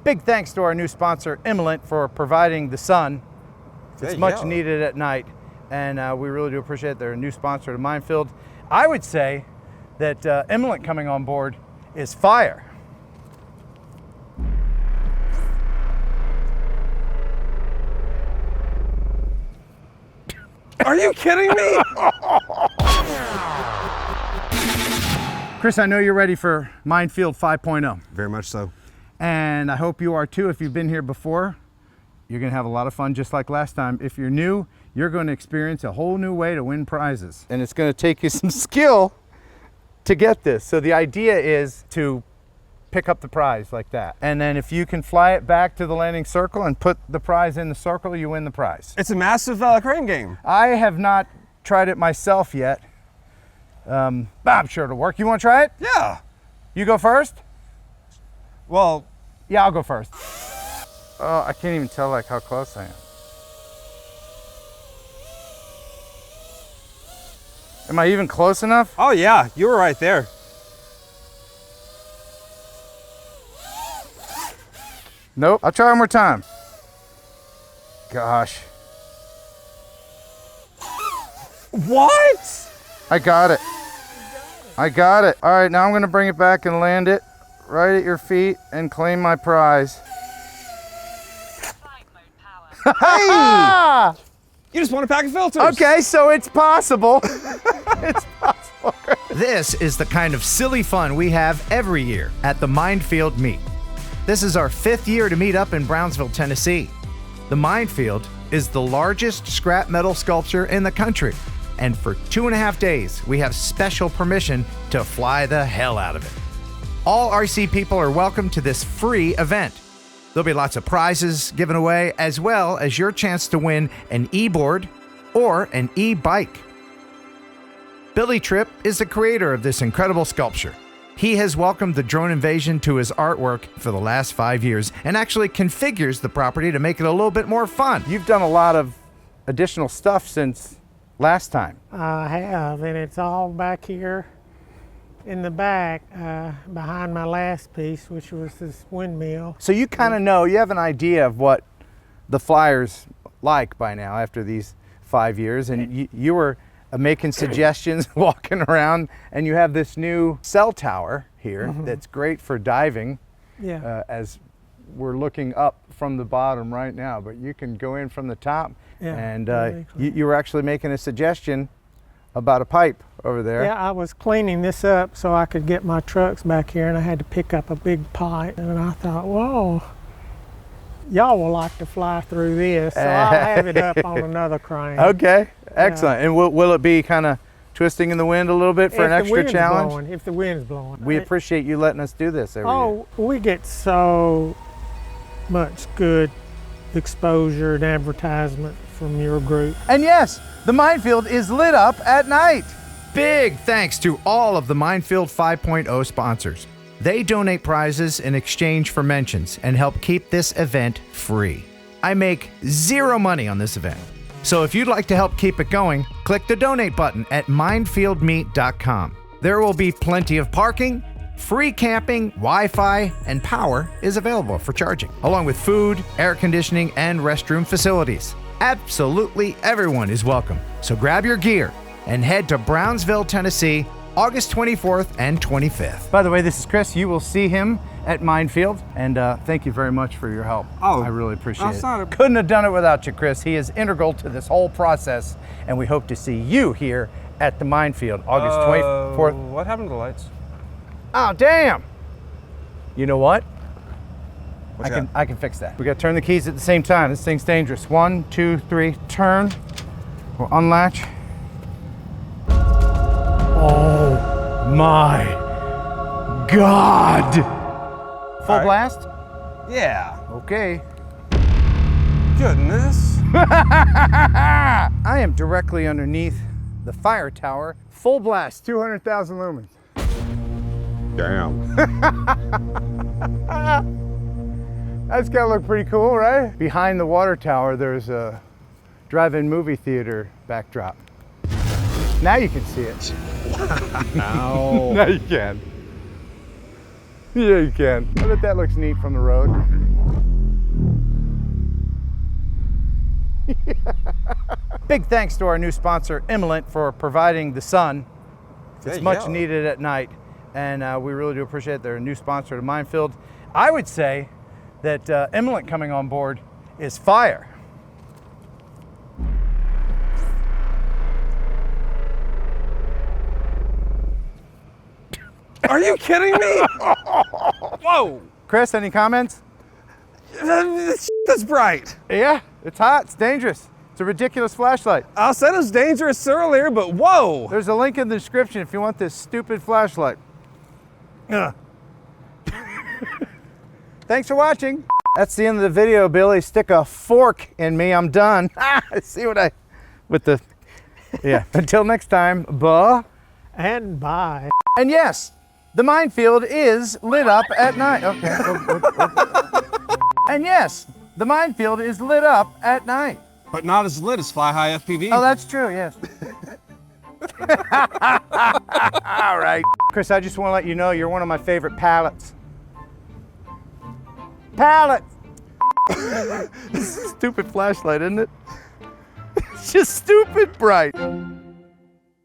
Big thanks to our new sponsor, Imalent, for providing the sun. It's much needed at night, and we really do appreciate it. They're a new sponsor to Mindfield. I would say that Imalent coming on board is fire. Are you kidding me? Chris, I know you're ready for Mindfield 5.0. Very much so. And I hope you are too. If you've been here before, you're gonna have a lot of fun just like last time. If you're new, you're gonna experience a whole new way to win prizes. And it's gonna take you some skill to get this. So the idea is to pick up the prize like that. And then if you can fly it back to the landing circle and put the prize in the circle, you win the prize. It's a massive crane game. I have not tried it myself yet. But I'm sure it'll work. You wanna try it? Yeah. You go first? Well, yeah, I'll go first. Oh, I can't even tell like how close I am. Am I even close enough? oh yeah, you were right there. Nope. I'll try one more time. Gosh. What? I got it. I got it. All right, now I'm gonna bring it back and land it right at your feet and claim my prize. Hey! You just won a pack of filters. Okay, so it's possible. It's possible. This is the kind of silly fun we have every year at the Mindfield Meet. This is our 5th year to meet up in Brownsville, Tennessee. The Mindfield is the largest scrap metal sculpture in the country. And for 2.5 days, we have special permission to fly the hell out of it. All RC people are welcome to this free event. There'll be lots of prizes given away, as well as your chance to win an eBoard or an eBike. Billy Tripp is the creator of this incredible sculpture. He has welcomed the drone invasion to his artwork for the last 5 years and actually configures the property to make it a little bit more fun. You've done a lot of additional stuff since last time. I have, and it's all back here in the back behind my last piece, which was this windmill. So you kind of know, you have an idea of what the flyer's like by now after these 5 years, and you were making suggestions walking around, and you have this new cell tower here that's great for diving. Yeah. As we're looking up from the bottom right now, but you can go in from the top. Yeah, And you were actually making a suggestion about a pipe over there. Yeah, I was cleaning this up so I could get my trucks back here, and I had to pick up a big pipe, and I thought, whoa, y'all will like to fly through this, so I'll have it up on another crane. Okay, excellent. And will it be kind of twisting in the wind a little bit for an extra challenge? If the wind's blowing. We appreciate you letting us do this every year. Oh, we get so much good exposure and advertisement from your group. And yes, the Mindfield is lit up at night. Big thanks to all of the Mindfield 5.0 sponsors. They donate prizes in exchange for mentions and help keep this event free. I make zero money on this event. So if you'd like to help keep it going, click the donate button at mindfieldmeet.com. There will be plenty of parking, free camping, Wi-Fi, and power is available for charging, along with food, air conditioning, and restroom facilities. Absolutely everyone is welcome. So grab your gear and head to Brownsville, Tennessee, August 24th and 25th. By the way, this is Chris. You will see him at Mindfield, and thank you very much for your help. Oh, I really appreciate it. not Couldn't have done it without you, Chris. He is integral to this whole process, and we hope to see you here at the Mindfield, August 24th. What happened to the lights? Oh, damn. You know what? What's I can fix that. We got to turn the keys at the same time. This thing's dangerous. 1, 2, 3, turn. We'll unlatch. Oh my God. Full blast? Yeah. Okay. Goodness. I am directly underneath the fire tower. Full blast, 200,000 lumens. Damn. That's gotta look pretty cool, right? Behind the water tower, there's a drive-in movie theater backdrop. Now you can see it. Wow. Now you can. Yeah, you can. I bet that looks neat from the road. Big thanks to our new sponsor, Imalent, for providing the sun. It's much needed at night, and we really do appreciate it. They're a new sponsor to Mindfield. I would say that Imalent coming on board is fire. Are you kidding me? Whoa! Chris, any comments? That's bright. Yeah, it's hot, it's dangerous. It's a ridiculous flashlight. I said it was dangerous earlier, but whoa! There's a link in the description if you want this stupid flashlight. Thanks for watching. That's the end of the video, Billy. Stick a fork in me, I'm done. See what I, with the, yeah. Until next time, buh. And bye. And yes, the Mindfield is lit up at night. Okay. And yes, the Mindfield is lit up at night. But not as lit as Fly High FPV. Oh, that's true, yes. All right. Chris, I just want to let you know you're one of my favorite palettes. Palette! Stupid flashlight, isn't it? It's just stupid bright.